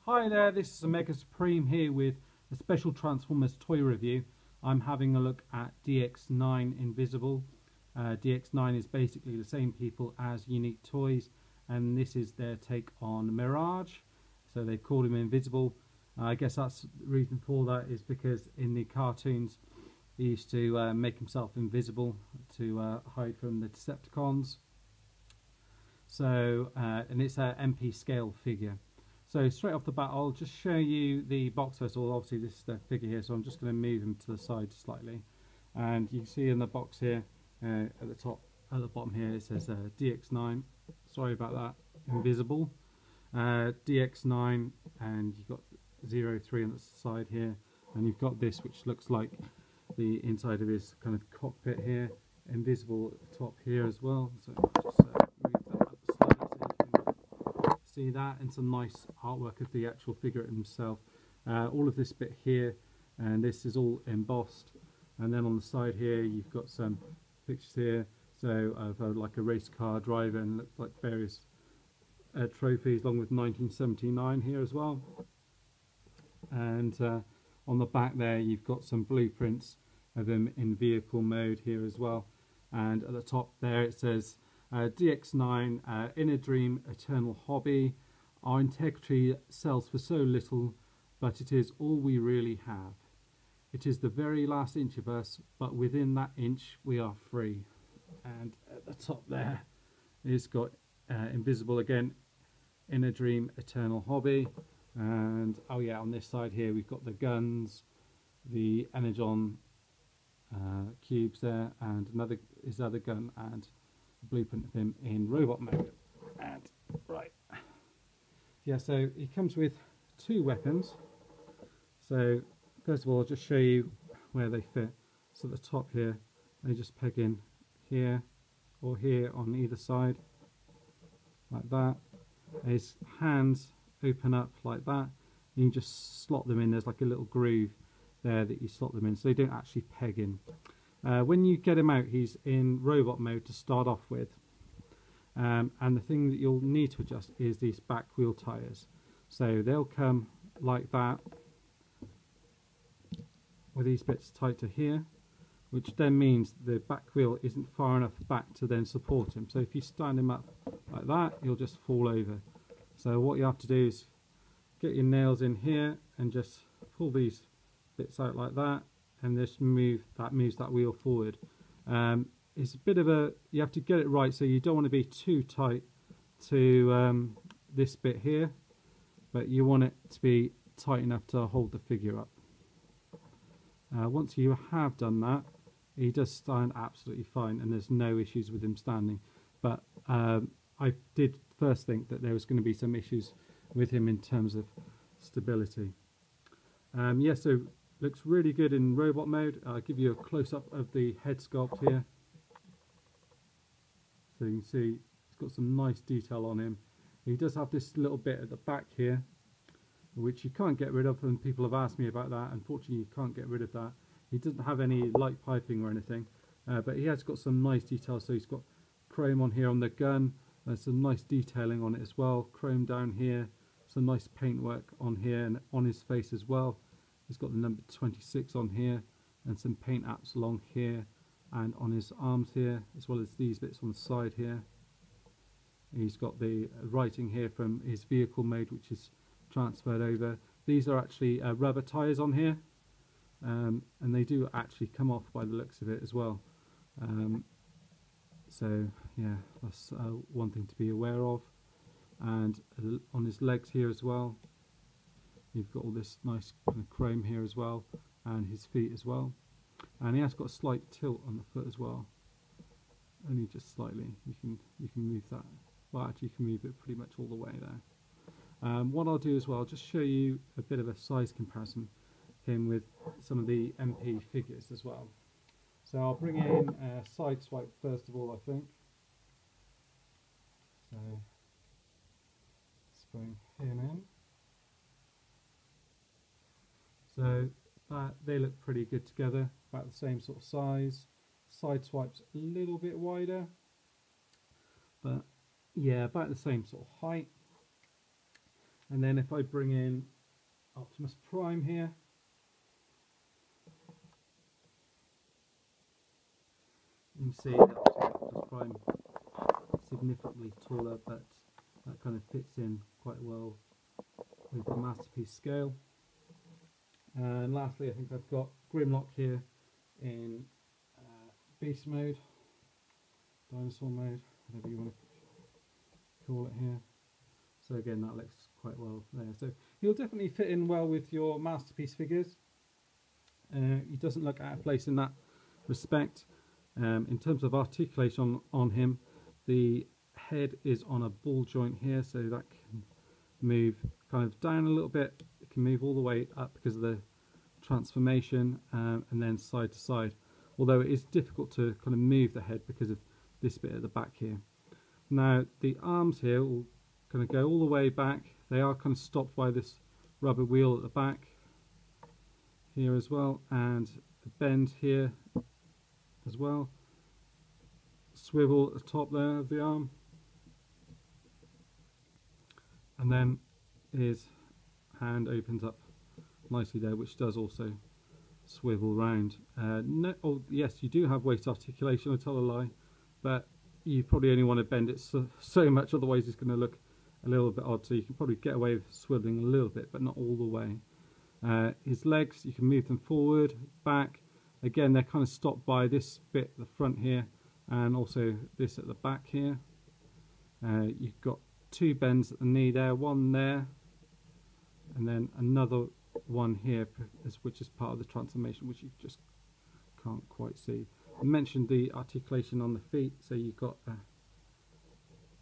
Hi there, this is Omega Supreme here with a special Transformers toy review. I'm having a look at DX9 Invisible. DX9 is basically the same people as Unique Toys, and this is their take on Mirage. So they called him Invisible. I guess that's the reason for that is because in the cartoons he used to make himself invisible to hide from the Decepticons. So, and it's an MP scale figure. So straight off the bat, I'll just show you the box first of all. Obviously this is the figure here, so I'm just going to move him to the side slightly. And you can see in the box here, at the top, at the bottom here, it says DX9. Sorry about that, Invisible. DX9, and you've got 03 on the side here. And you've got this, which looks like the inside of his kind of cockpit here. Invisible at the top here as well. So I'll just move that up slightly so you can see that, and some nice artwork of the actual figure himself. All of this bit here, and this is all embossed. And then on the side here, you've got some pictures here. So of like a race car driver, and looks like various trophies, along with 1979 here as well. And on the back there, you've got some blueprints of him in vehicle mode here as well. And at the top there it says DX9, inner dream, eternal hobby. Our integrity sells for so little, but it is all we really have. It is the very last inch of us, but within that inch we are free. And at the top there it's got Invisible again, inner dream, eternal hobby. And oh yeah, on this side here we've got the guns, the energon cubes there, and his other gun, and a blueprint of him in robot mode. And right, yeah, so he comes with two weapons. So first of all, I'll just show you where they fit. So at the top here, they just peg in here or here on either side, like that. His hands open up like that, and you just slot them in. There's like a little groove there that you slot them in, so they don't actually peg in. When you get him out, he's in robot mode to start off with, and the thing that you'll need to adjust is these back wheel tires. So they'll come like that with these bits tight to here, which then means the back wheel isn't far enough back to then support him. So if you stand him up like that, he'll just fall over. So what you have to do is get your nails in here and just pull these bits out like that, and just moves that wheel forward. It's a bit of a, you have to get it right, so you don't want to be too tight to this bit here, but you want it to be tight enough to hold the figure up. Once you have done that, he does stand absolutely fine, and there's no issues with him standing. But I did first think that there was going to be some issues with him in terms of stability. Yeah, so looks really good in robot mode. I'll give you a close-up of the head sculpt here. So you can see it's got some nice detail on him. He does have this little bit at the back here, which you can't get rid of, and people have asked me about that. Unfortunately, you can't get rid of that. He doesn't have any light piping or anything, but he has got some nice details. So he's got chrome on here on the gun. There's some nice detailing on it as well. Chrome down here, some nice paintwork on here and on his face as well. He's got the number 26 on here, and some paint apps along here and on his arms here, as well as these bits on the side here. He's got the writing here from his vehicle mode, which is transferred over. These are actually rubber tyres on here, and they do actually come off by the looks of it as well. So yeah, that's one thing to be aware of. And on his legs here as well, you've got all this nice kind of chrome here as well, and his feet as well. And he has got a slight tilt on the foot as well, only just slightly. You can move that. Well, actually, you can move it pretty much all the way there. What I'll do as well, I'll just show you a bit of a size comparison him with some of the MP figures as well. So I'll bring in Sideswipe first of all, I think. So let's bring him in. So they look pretty good together, about the same sort of size. Sideswipe's a little bit wider, but yeah, about the same sort of height. And then if I bring in Optimus Prime here, you can see that Optimus Prime significantly taller, but that kind of fits in quite well with the Masterpiece scale. And lastly, I think I've got Grimlock here in beast mode, dinosaur mode, whatever you want to call it here. So again, that looks quite well there. So he'll definitely fit in well with your Masterpiece figures. He doesn't look out of place in that respect. In terms of articulation on him, the head is on a ball joint here, so that can move kind of down a little bit. It can move all the way up because of the transformation, and then side to side. Although it is difficult to kind of move the head because of this bit at the back here. Now the arms here will kind of go all the way back. They are kind of stopped by this rubber wheel at the back here as well, and the bend here as well. Swivel at the top there of the arm, and then his hand opens up nicely there, which does also swivel round. Oh yes, you do have waist articulation, I tell a lie, but you probably only want to bend it so much, otherwise it's going to look a little bit odd, so you can probably get away with swiveling a little bit, but not all the way. His legs, you can move them forward, back. Again, they're kind of stopped by this bit at the front here, and also this at the back here. You've got two bends at the knee there, one there, and then another one here, which is part of the transformation, which you just can't quite see. I mentioned the articulation on the feet, so you've got a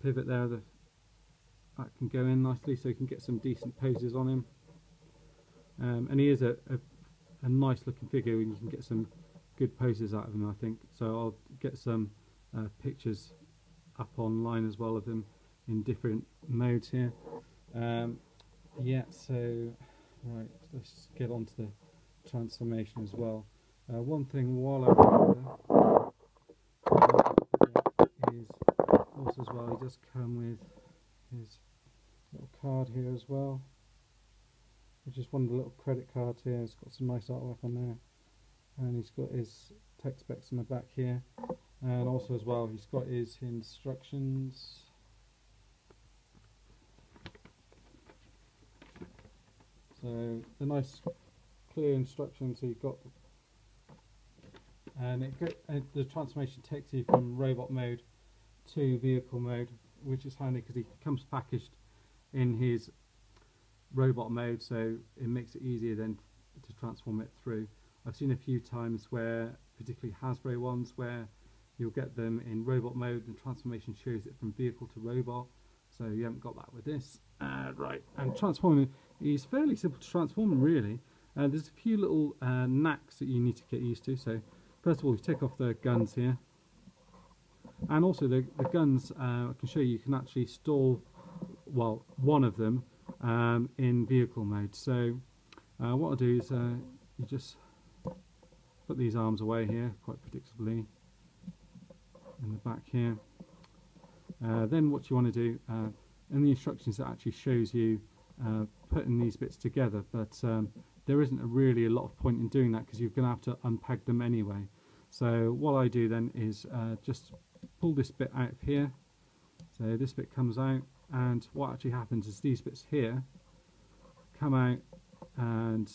pivot there that can go in nicely, so you can get some decent poses on him. And he is a nice looking figure, and you can get some good poses out of him, I think. So I'll get some pictures up online as well of him in different modes here. Yeah, so right, let's get on to the transformation as well. One thing while I remember is also as well, he does come with his little card here as well, which is one of the little credit cards here. It's got some nice artwork on there, and he's got his tech specs on the back here, and also as well he's got his instructions. So the nice clear instructions, so you've got, and the transformation takes you from robot mode to vehicle mode, which is handy because he comes packaged in his robot mode, so it makes it easier then to transform it through. I've seen a few times where, particularly Hasbro ones, where you'll get them in robot mode and transformation shows it from vehicle to robot, so you haven't got that with this. Right, and transforming is fairly simple to transform really. There's a few little knacks that you need to get used to. So first of all, you take off the guns here, and also the guns, I can show you can actually stall, well, one of them in vehicle mode. So what I'll do is you just put these arms away here quite predictably in the back here. Then what you want to do, in the instructions it actually shows you putting these bits together, but there isn't really a lot of point in doing that because you're going to have to unpeg them anyway. So what I do then is just pull this bit out of here, so this bit comes out, and what actually happens is these bits here come out, and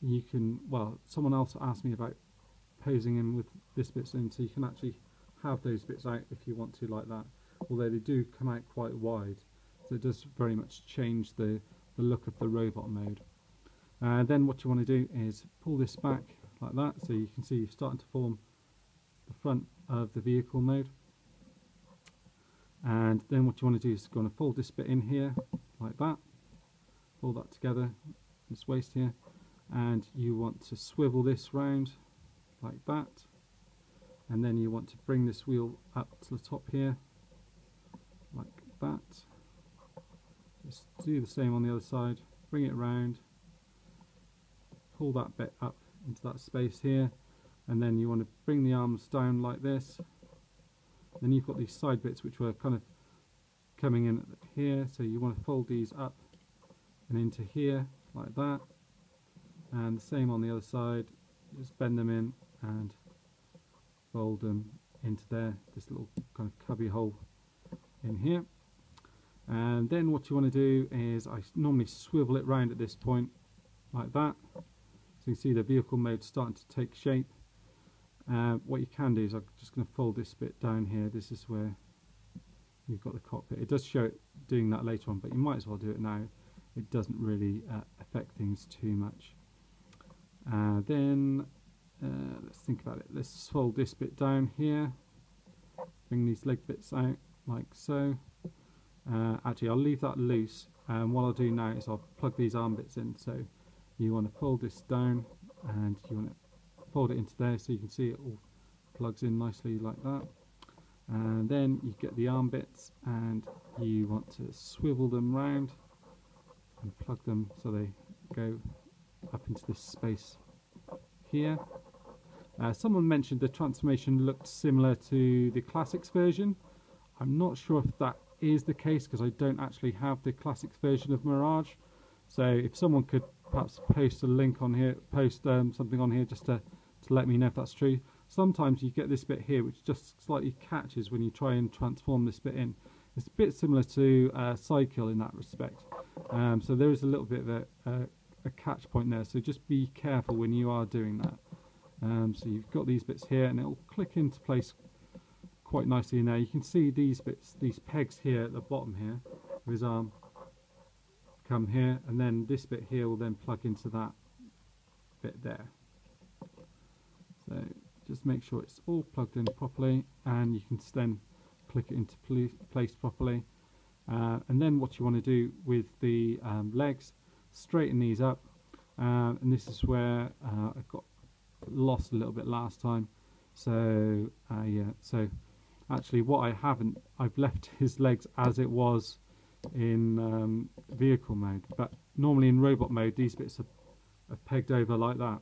you can, well, someone else asked me about posing him with this bit in, so you can actually have those bits out if you want to, like that, although they do come out quite wide, so it does very much change the look of the robot mode. Then what you want to do is pull this back like that, so you can see you're starting to form the front of the vehicle mode. And then what you want to do is going to fold this bit in here like that, pull that together, this waist here, and you want to swivel this round like that, and then you want to bring this wheel up to the top here like that. Just do the same on the other side, bring it round, pull that bit up into that space here, and then you want to bring the arms down like this. Then you've got these side bits which were kind of coming in here, so you want to fold these up and into here like that, and the same on the other side. Just bend them in and fold them into there, this little kind of cubby hole in here. And then what you want to do is, I normally swivel it round at this point like that, so you can see the vehicle mode starting to take shape. What you can do is, I'm just going to fold this bit down here. This is where you've got the cockpit. It does show it doing that later on, but you might as well do it now. It doesn't really affect things too much. Then let's think about it. Let's fold this bit down here, bring these leg bits out like so. Actually, I'll leave that loose, and what I'll do now is I'll plug these arm bits in. So you want to fold this down and you want to fold it into there, so you can see it all plugs in nicely like that. And then you get the arm bits and you want to swivel them round and plug them so they go up into this space here. Someone mentioned the transformation looked similar to the Classics version. I'm not sure if that is the case, because I don't actually have the Classics version of Mirage. So if someone could perhaps post a link on here, post something on here just to let me know if that's true. Sometimes you get this bit here which just slightly catches when you try and transform this bit in. It's a bit similar to Cycle in that respect. So there is a little bit of a catch point there, so just be careful when you are doing that. So you've got these bits here and it'll click into place quite nicely in there. You can see these bits, these pegs here at the bottom here of his arm come here, and then this bit here will then plug into that bit there. So just make sure it's all plugged in properly, and you can then click it into place properly. And then what you want to do with the legs, straighten these up, and this is where I got lost a little bit last time. So yeah, so actually what I've left his legs as it was in vehicle mode, but normally in robot mode these bits are pegged over like that,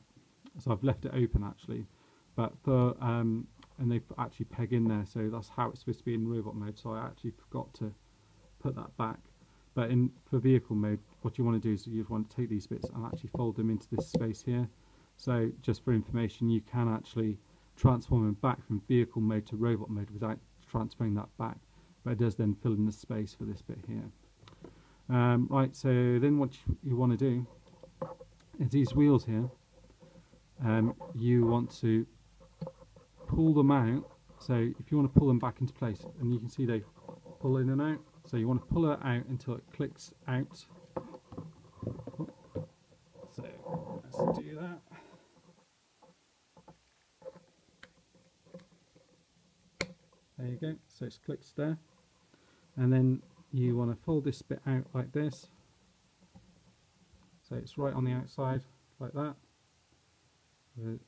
so I've left it open actually, but for and they actually peg in there, so that's how it's supposed to be in robot mode, so I actually forgot to put that back. But for vehicle mode, what you want to do is you want to take these bits and actually fold them into this space here. So just for information, you can actually transform them back from vehicle mode to robot mode without transferring that back, but it does then fill in the space for this bit here. Right, so then what you want to do is these wheels here, you want to pull them out. So if you want to pull them back into place, and you can see they pull in and out, so you want to pull it out until it clicks out. So let's do that. There you go, so it's clicked there, and then you want to fold this bit out like this, so it's right on the outside like that.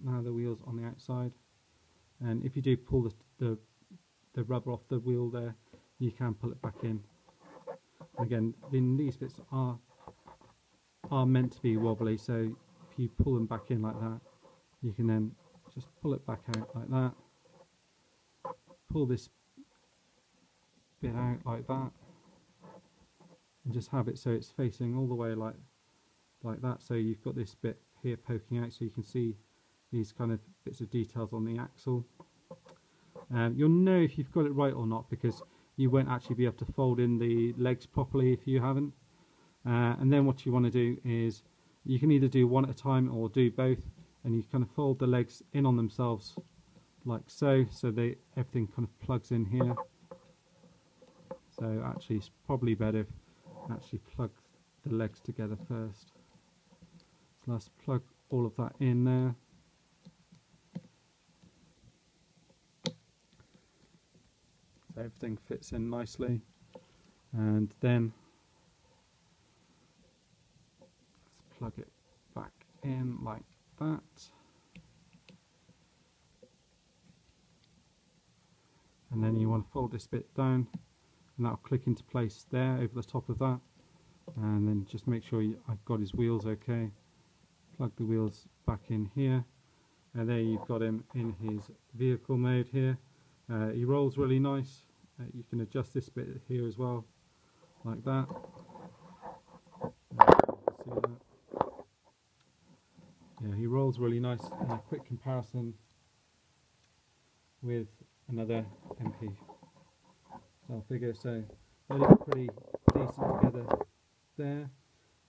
Now the wheel's on the outside, and if you do pull the rubber off the wheel there, you can pull it back in. Again, then these bits are meant to be wobbly, so if you pull them back in like that, you can then just pull it back out like that. Pull this bit out like that, and just have it so it's facing all the way like that. So you've got this bit here poking out, so you can see these kind of bits of details on the axle. You'll know if you've got it right or not, because you won't actually be able to fold in the legs properly if you haven't. And then what you want to do is, you can either do one at a time or do both, and you kind of fold the legs in on themselves like so, so everything kind of plugs in here. So actually it's probably better if you actually plug the legs together first. So let's plug all of that in there. So everything fits in nicely, and then let's plug it back in like that. And then you want to fold this bit down, and that'll click into place there over the top of that. And then just make sure I've got his wheels okay. Plug the wheels back in here, and there you've got him in his vehicle mode here. He rolls really nice. You can adjust this bit here as well like that. See that? Yeah, he rolls really nice. And a quick comparison with another MP style figure, so they look pretty decent together there.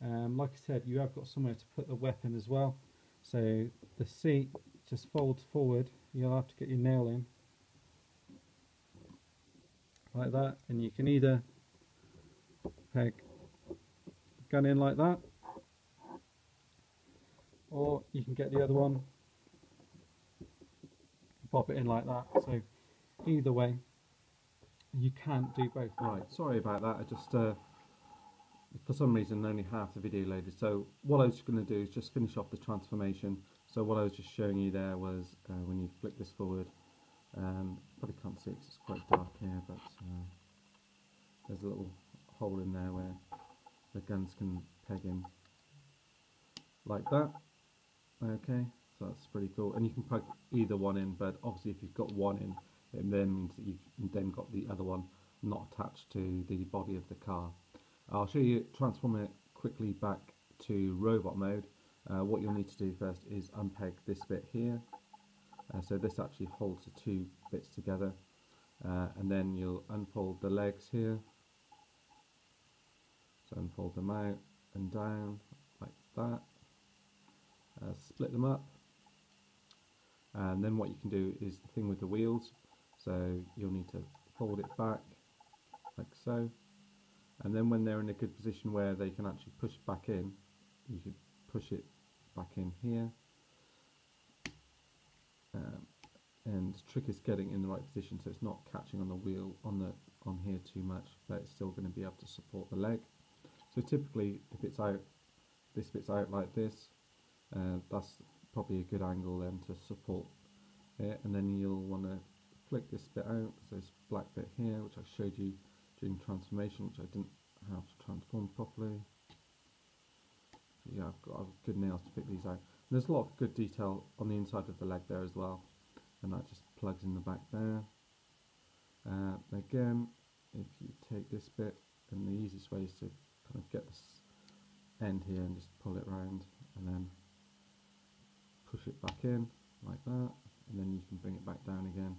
Like I said, you have got somewhere to put the weapon as well, so the seat just folds forward. You'll have to get your nail in like that, and you can either peg the gun in like that, or you can get the other one, pop it in like that. So either way, you can do both. Right, sorry about that. I just for some reason only half the video loaded. So what I was going to do is just finish off the transformation. So what I was just showing you there was when you flick this forward, probably can't see it 'cause it's quite dark here, but there's a little hole in there where the guns can peg in like that. Okay, so that's pretty cool, and you can plug either one in, but obviously if you've got one in, it then means that you've then got the other one not attached to the body of the car. I'll show you transform it quickly back to robot mode. What you'll need to do first is unpeg this bit here, so this actually holds the two bits together, and then you'll unfold the legs here, so unfold them out and down like that, split them up, and then what you can do is the thing with the wheels, so you'll need to fold it back like so, and then when they're in a good position where they can actually push back in, you could push it back in here, and the trick is getting in the right position so it's not catching on the wheel on here too much, but it's still going to be able to support the leg. So typically if it's out, this bit's out like this, that's probably a good angle then to support it, and then you'll want to flick this bit out, so this black bit here which I showed you during transformation, which I didn't have to transform properly. So yeah, I've got good nails to pick these out. And there's a lot of good detail on the inside of the leg there as well, and that just plugs in the back there. Again, if you take this bit, and the easiest way is to kind of get this end here and just pull it round and then push it back in like that, and then you can bring it back down again,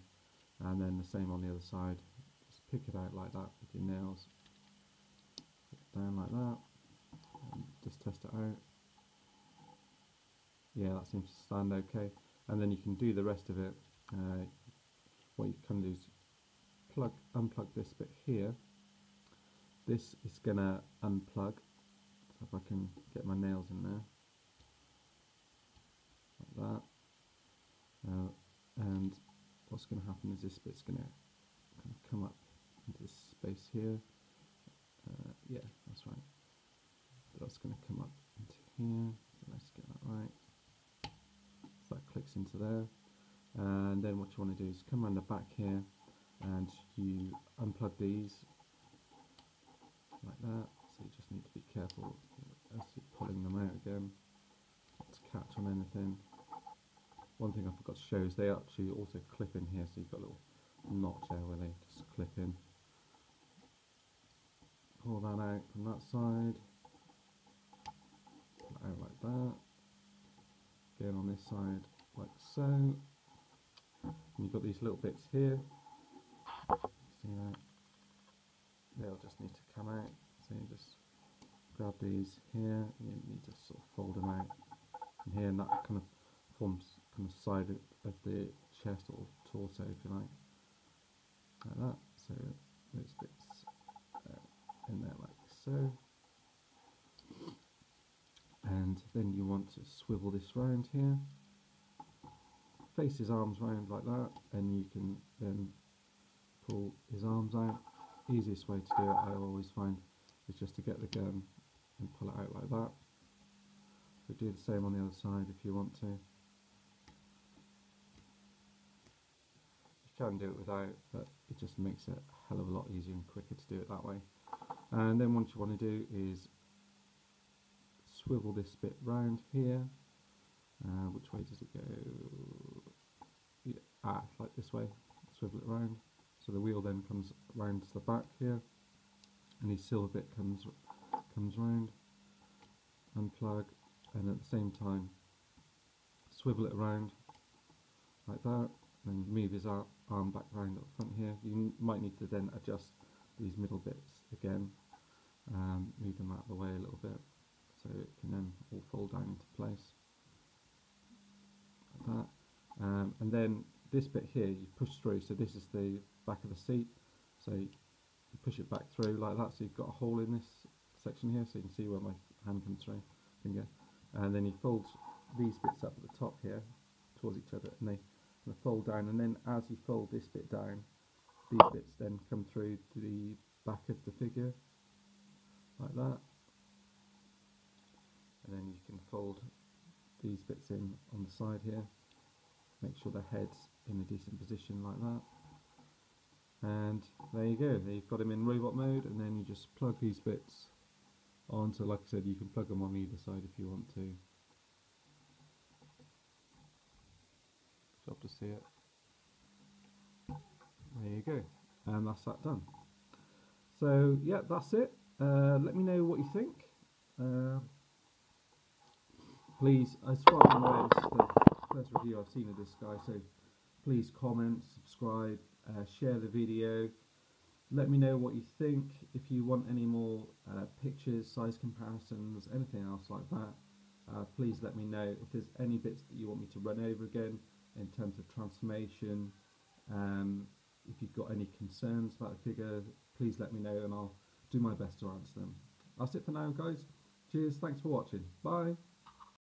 and then the same on the other side. Just pick it out like that with your nails, put it down like that, and just test it out. Yeah, that seems to stand okay, and then you can do the rest of it. What you can do is unplug this bit here. This is gonna unplug, so if I can get my nails in there like that, and what's going to happen is this bit's going to kind of come up into this space here. Yeah, that's right. That's going to come up into here. So let's get that right. So that clicks into there, and then what you want to do is come around the back here, and you unplug these like that. So you just need to be careful as you're pulling them out again, not to catch on anything. One thing I forgot to show is they actually also clip in here, so you've got a little notch there where they just clip in. Pull that out from that side, pull it out like that, again on this side like so, and you've got these little bits here, see that? They'll just need to come out, so you just grab these here, and you need to sort of fold them out in here, and that kind of forms kind of side of the chest or torso if you like that, so those bits in there like so, and then you want to swivel this round here, face his arms round like that, and you can then pull his arms out. Easiest way to do it, I always find, is just to get the gun and pull it out like that. So do the same on the other side if you want to. You can do it without, but it just makes it a hell of a lot easier and quicker to do it that way. And then what you want to do is swivel this bit round here. Which way does it go? Yeah, like this way. Swivel it round. So the wheel then comes round to the back here. and the silver bit comes round, unplug, and at the same time swivel it around like that, and move his arm back round up front here. You might need to then adjust these middle bits again, move them out of the way a little bit so it can then all fold down into place like that. And then this bit here you push through, so this is the back of the seat, so you push it back through like that, so you've got a hole in this section here, so you can see where my hand comes through, finger, and then you fold these bits up at the top here towards each other, and they fold down, and then as you fold this bit down, these bits then come through to the back of the figure like that, and then you can fold these bits in on the side here, make sure the head's in a decent position like that, and there you go, you've got him in robot mode. And then you just plug these bits on, so like I said, you can plug them on either side if you want to. Job to see it. There you go, and that's that done. So yeah, that's it. Let me know what you think. Please, as far as I'm aware, this is the first review I've seen of this guy, so please comment, subscribe, share the video. Let me know what you think. If you want any more pictures, size comparisons, anything else like that, please let me know. If there's any bits that you want me to run over again in terms of transformation, if you've got any concerns about the figure, please let me know and I'll do my best to answer them. That's it for now, guys. Cheers, thanks for watching. Bye.